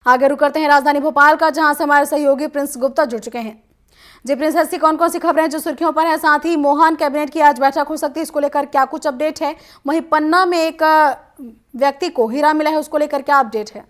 आगे रुक करते हैं राजधानी भोपाल का, जहां से हमारे सहयोगी प्रिंस गुप्ता जुड़ चुके हैं। जी प्रिंस, ऐसी कौन कौन सी खबरें हैं जो सुर्खियों पर है? साथ ही मोहन कैबिनेट की आज बैठक हो सकती है, इसको लेकर क्या कुछ अपडेट है? वहीं पन्ना में एक व्यक्ति को हीरा मिला है, उसको लेकर क्या अपडेट है?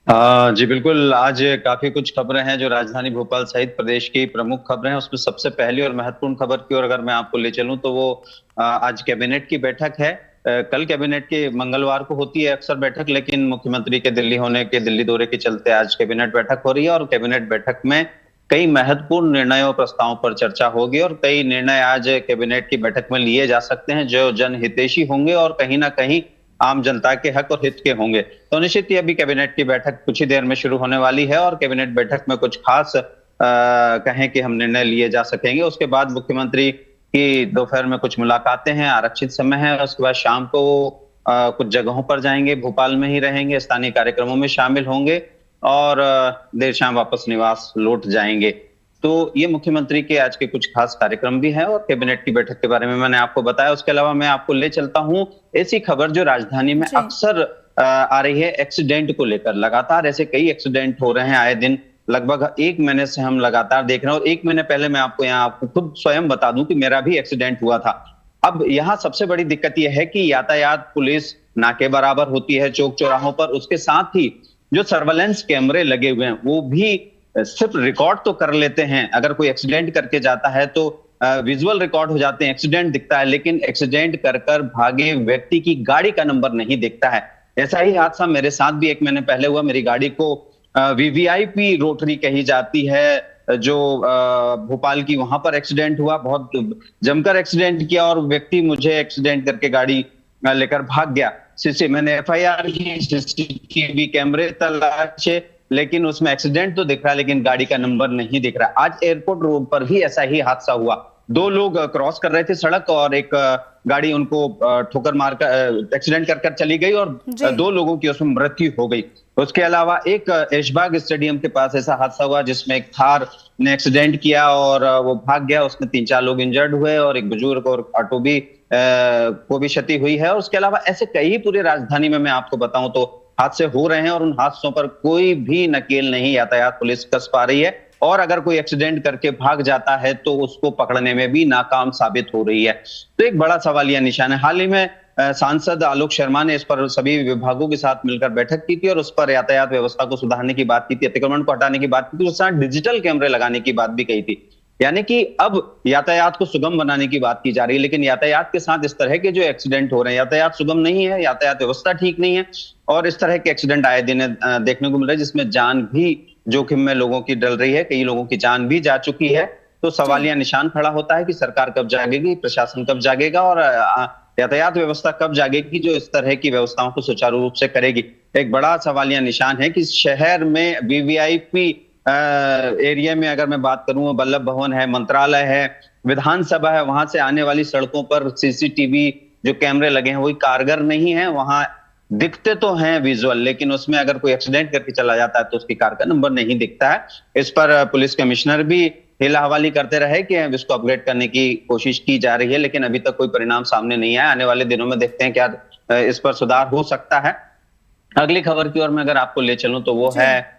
जी बिल्कुल। आज काफी कुछ खबरें हैं जो राजधानी भोपाल सहित प्रदेश की प्रमुख खबरें हैं। उसमें सबसे पहली और महत्वपूर्ण खबर की ओर अगर मैं आपको ले चलूं तो वो आज कैबिनेट की बैठक है। कल कैबिनेट के मंगलवार को होती है अक्सर बैठक, लेकिन मुख्यमंत्री के दिल्ली दौरे के चलते आज कैबिनेट बैठक हो रही है और कैबिनेट बैठक में कई महत्वपूर्ण निर्णयों और प्रस्तावों पर चर्चा होगी और कई निर्णय आज कैबिनेट की बैठक में लिए जा सकते हैं जो जनहितैषी होंगे और कहीं ना कहीं आम जनता के हक और हित के होंगे। तो निश्चित ही अभी कैबिनेट की बैठक कुछ ही देर में शुरू होने वाली है और कैबिनेट बैठक में कुछ खास कहें कि हम निर्णय लिए जा सकेंगे। उसके बाद मुख्यमंत्री की दोपहर में कुछ मुलाकातें हैं, आरक्षित समय है। उसके बाद शाम को कुछ जगहों पर जाएंगे, भोपाल में ही रहेंगे, स्थानीय कार्यक्रमों में शामिल होंगे और देर शाम वापस निवास लौट जाएंगे। तो ये मुख्यमंत्री के आज के कुछ खास कार्यक्रम भी हैं और कैबिनेट की बैठक के बारे में मैंने आपको बताया। उसके अलावा मैं आपको ले चलता हूं ऐसी खबर जो राजधानी में अक्सर आ रही है, एक्सीडेंट को लेकर। लगातार ऐसे कई एक्सीडेंट हो रहे हैं आए दिन, लगभग एक महीने से हम लगातार देख रहे हैं और एक महीने पहले मैं आपको यहाँ आपको खुद स्वयं बता दूं कि मेरा भी एक्सीडेंट हुआ था। अब यहाँ सबसे बड़ी दिक्कत यह है कि यातायात पुलिस ना के बराबर होती है चौक चौराहों पर। उसके साथ ही जो सर्वेलेंस कैमरे लगे हुए हैं वो भी सिर्फ रिकॉर्ड तो कर लेते हैं। अगर कोई एक्सीडेंट करके जाता है तो विजुअल रिकॉर्ड हो जाते हैं, एक्सीडेंट दिखता है, लेकिन एक्सीडेंट कर भागे व्यक्ति की गाड़ी का नंबर नहीं दिखता है। ऐसा ही हादसा मेरे साथ भी एक महीने पहले हुआ। मेरी गाड़ी को वीवीआईपी रोटरी कही जाती है जो भोपाल की, वहां पर एक्सीडेंट हुआ। बहुत जमकर एक्सीडेंट किया और व्यक्ति मुझे एक्सीडेंट करके गाड़ी लेकर भाग गया। मैंने एफआईआर की, सीसीटीवी कैमरे तलाशे, लेकिन उसमें एक्सीडेंट तो दिख रहा है लेकिन गाड़ी का नंबर नहीं दिख रहा। आज एयरपोर्ट रोड पर भी ऐसा ही हादसा हुआ। दो लोग क्रॉस कर रहे थे सड़क और एक गाड़ी उनको ठोकर मारकर एक्सीडेंट कर चली गई और दो लोगों की उसमें मृत्यु हो गई। उसके अलावा एक ऐशबाग स्टेडियम के पास ऐसा हादसा हुआ जिसमें एक थार ने एक्सीडेंट किया और वो भाग गया। उसमें 3-4 लोग इंजर्ड हुए और एक बुजुर्ग और ऑटो भी को भी क्षति हुई है। और उसके अलावा ऐसे कई पूरे राजधानी में मैं आपको बताऊं तो हादसे हो रहे हैं और उन हादसों पर कोई भी नकेल नहीं यातायात पुलिस कस पा रही है और अगर कोई एक्सीडेंट करके भाग जाता है तो उसको पकड़ने में भी नाकाम साबित हो रही है। तो एक बड़ा सवालिया निशान है। हाल ही में सांसद आलोक शर्मा ने इस पर सभी विभागों के साथ मिलकर बैठक की थी और उस पर यातायात व्यवस्था को सुधारने की बात की थी, अतिक्रमण को हटाने की बात की थी, उस साथ डिजिटल कैमरे लगाने की बात भी कही थी। यानी कि अब यातायात को सुगम बनाने की बात की जा रही है, लेकिन यातायात के साथ इस तरह के जो एक्सीडेंट हो रहे हैं, यातायात सुगम नहीं है, यातायात व्यवस्था ठीक नहीं है और इस तरह के एक्सीडेंट आए दिन देखने को मिल रहे हैं जिसमें जान भी जोखिम में लोगों की डल रही है। कई लोगों की जान भी जा चुकी है। तो सवालिया निशान खड़ा होता है कि सरकार कब जागेगी, प्रशासन कब जागेगा और यातायात व्यवस्था कब जागेगी जो इस तरह की व्यवस्थाओं को सुचारू रूप से करेगी। एक बड़ा सवालिया निशान है कि शहर में वीवीआईपी एरिया में अगर मैं बात करूं, वल्लभ भवन है, मंत्रालय है, विधानसभा है, वहां से आने वाली सड़कों पर सीसीटीवी जो कैमरे लगे हैं वही कारगर नहीं है। वहां दिखते तो हैं विजुअल, लेकिन उसमें अगर कोई एक्सीडेंट करके चला जाता है तो उसकी कार का नंबर नहीं दिखता है। इस पर पुलिस कमिश्नर भी हिला हवाली करते रहे कि इसको अपग्रेड करने की कोशिश की जा रही है, लेकिन अभी तक कोई परिणाम सामने नहीं आया। आने वाले दिनों में देखते हैं क्या इस पर सुधार हो सकता है। अगली खबर की ओर मैं अगर आपको ले चलूं तो वो है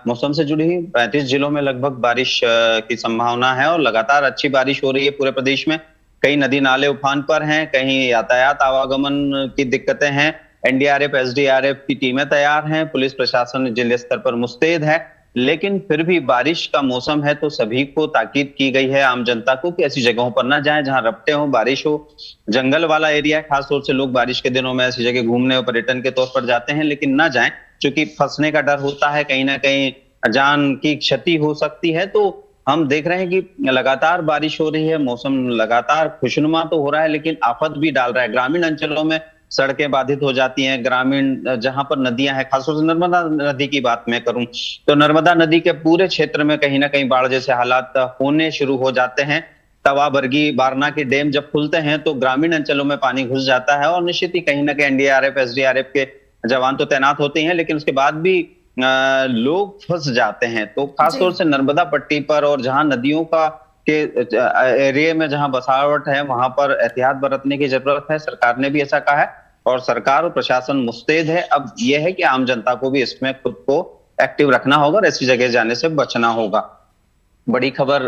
मौसम से जुड़ी हुई। 35 जिलों में लगभग बारिश की संभावना है और लगातार अच्छी बारिश हो रही है पूरे प्रदेश में। कई नदी नाले उफान पर हैं, कहीं यातायात आवागमन की दिक्कतें हैं। एनडीआरएफ, एसडीआरएफ की टीमें तैयार हैं, पुलिस प्रशासन जिले स्तर पर मुस्तैद है, लेकिन फिर भी बारिश का मौसम है तो सभी को ताकीद की गई है, आम जनता को, कि ऐसी जगहों पर ना जाएं जहां रपटे हो, बारिश हो। जंगल वाला एरिया है, खासतौर से लोग बारिश के दिनों में ऐसी जगह घूमने और पर्यटन के तौर पर जाते हैं, लेकिन ना जाएं क्योंकि फंसने का डर होता है, कहीं ना कहीं जान की क्षति हो सकती है। तो हम देख रहे हैं कि लगातार बारिश हो रही है, मौसम लगातार खुशनुमा तो हो रहा है लेकिन आफत भी डाल रहा है। ग्रामीण अंचलों में सड़कें बाधित हो जाती हैं, ग्रामीण जहां पर नदियां हैं, खासतौर से नर्मदा नदी की बात मैं करूं तो नर्मदा नदी के पूरे क्षेत्र में कहीं ना कहीं बाढ़ जैसे हालात होने शुरू हो जाते हैं। तवा, बरगी, बारना के डैम जब खुलते हैं तो ग्रामीण अंचलों में पानी घुस जाता है और निश्चित ही कहीं ना कहीं एनडीआरएफ, एसडीआरएफ के जवान तो तैनात होते हैं, लेकिन उसके बाद भी लोग फंस जाते हैं। तो खासतौर से नर्मदा पट्टी पर और जहां नदियों का के एरिया में जहां बसावट है वहां पर एहतियात बरतने की जरूरत है। सरकार ने भी ऐसा कहा है और सरकार और प्रशासन मुस्तैद है। अब यह है कि आम जनता को भी इसमें खुद को एक्टिव रखना होगा और ऐसी जगह जाने से बचना होगा। बड़ी खबर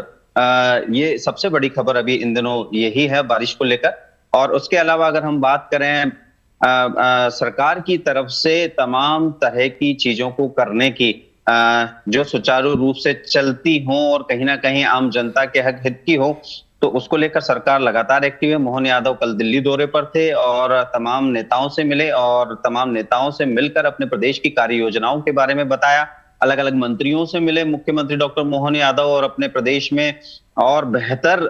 ये सबसे बड़ी खबर अभी इन दिनों यही है बारिश को लेकर। और उसके अलावा अगर हम बात करें सरकार की तरफ से तमाम तरह की चीजों को करने की जो सुचारू रूप से चलती हो और कहीं ना कहीं आम जनता के हक हित की हो, तो उसको लेकर सरकार लगातार एक्टिव है। मोहन यादव कल दिल्ली दौरे पर थे और तमाम नेताओं से मिले और तमाम नेताओं से मिलकर अपने प्रदेश की कार्य योजनाओं के बारे में बताया। अलग अलग मंत्रियों से मिले मुख्यमंत्री डॉक्टर मोहन यादव और अपने प्रदेश में और बेहतर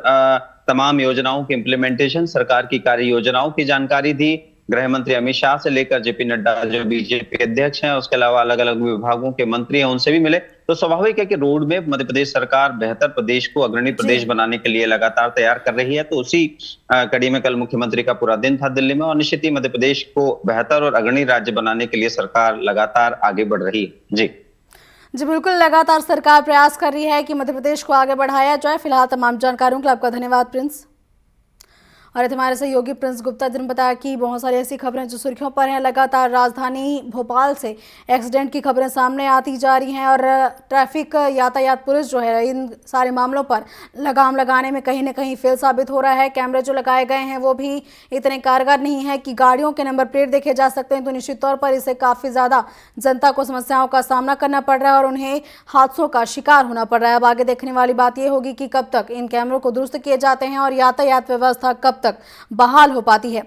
तमाम योजनाओं के इम्प्लीमेंटेशन, सरकार की कार्य योजनाओं की जानकारी दी। गृह मंत्री अमित शाह से लेकर जेपी नड्डा जो बीजेपी अध्यक्ष हैं, उसके अलावा अलग अलग विभागों के मंत्री हैं, उनसे भी मिले। तो स्वाभाविक है कि रोड मैप मध्य प्रदेश सरकार बेहतर प्रदेश को अग्रणी प्रदेश बनाने के लिए लगातार तैयार कर रही है। तो उसी कड़ी में कल मुख्यमंत्री का पूरा दिन था दिल्ली में और निश्चित ही मध्य प्रदेश को बेहतर और अग्रणी राज्य बनाने के लिए सरकार लगातार आगे बढ़ रही है। जी बिल्कुल, लगातार सरकार प्रयास कर रही है कि मध्य प्रदेश को आगे बढ़ाया जाए। फिलहाल तमाम जानकारियों के लिए आपका धन्यवाद प्रिंस। और हमारे सहयोगी प्रिंस गुप्ता जी ने बताया कि बहुत सारी ऐसी खबरें जो सुर्खियों पर हैं। लगातार राजधानी भोपाल से एक्सीडेंट की खबरें सामने आती जा रही हैं और ट्रैफिक यातायात पुलिस जो है इन सारे मामलों पर लगाम लगाने में कहीं ना कहीं फेल साबित हो रहा है। कैमरे जो लगाए गए हैं वो भी इतने कारगर नहीं है कि गाड़ियों के नंबर प्लेट देखे जा सकते हैं। तो निश्चित तौर पर इससे काफ़ी ज़्यादा जनता को समस्याओं का सामना करना पड़ रहा है और उन्हें हादसों का शिकार होना पड़ रहा है। अब आगे देखने वाली बात यह होगी कि कब तक इन कैमरों को दुरुस्त किए जाते हैं और यातायात व्यवस्था कब तक बहाल हो पाती है।